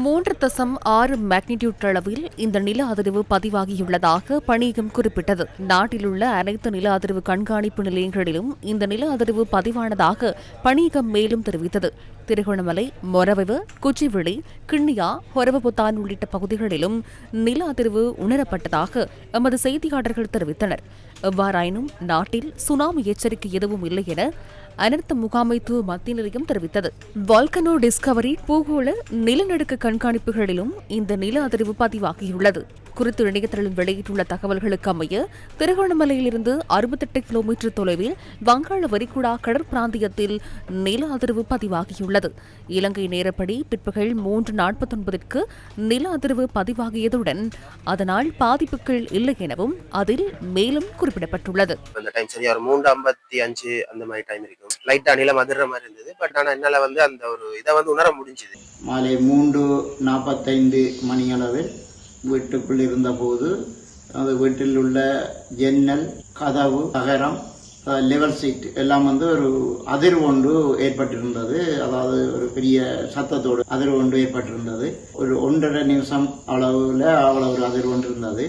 3.6 magnitude அளவில் இந்த நில அதிர்வு பதிவாகியுள்ளதாக பணியகம் குறிப்பிட்டது. நாட்டிலுள்ள அனைத்து நில அதிர்வு கண்காணிப்பு நிலையங்களிலும் இந்த நில அதிர்வு பதிவானதாக பணியகம் மேலும் தெரிவித்தது. திருகோணமலை, மொரவெவ, குச்சிவிளி, கிண்ணியா, ஹொரவபுத்தான் உள்ளிட்ட பகுதிகளிலும் நில அதிர்வு உணரப்பட்டதாக எமது செய்தியாளர்கள் தெரிவித்தனர். எவ்வாறாயினும் நாட்டில் சுனாமி எச்சரிக்கை எதுவும் இல்லை என அனர்த்த முகாமைத்துவ மத்திய நிலையம் தெரிவித்தது. வால்கனோ டிஸ்கவரி பூகோள நிலநடுக்க கண்காணிப்புகளிலும் இந்த நில அதிர்வு பதிவாகியுள்ளது. குறித்து இணையதளம் வெளியிட்டுள்ள தகவல்களுக்கு அமைய திருகோணமலையிலிருந்து 68 கிலோமீட்டர் தொலைவில் வங்காள விரிகுடா கடற்பிராந்தியத்தில் நில அதிர்வு பதிவாகியுள்ளது. இலங்கை நேரப்படி பிற்பகல் 3:49ற்கு நில அதிர்வு பதிவாகியதுடன் அதனால் பாதிப்புகள் இல்லை எனவும் அதில் மேலும் குறிப்பிடப்பட்டுள்ளது. மாலை 3:45 மணியளவில் வீட்டுக்குள் இருந்தபோது அந்த வீட்டில் உள்ள ஜன்னல், கதவு, தகரம், லெவல் சீட் எல்லாம் ஒரு அதிர்வு ஒன்று ஏற்பட்டிருந்தது. அதாவது ஒரு பெரிய சத்தத்தோடு அதிர்வு ஒன்று ஏற்பட்டிருந்தது. ஒரு 1.5 நிமிஷம் அளவுல அவ்வளவு ஒரு அதிர்வு ஒன்று இருந்தது.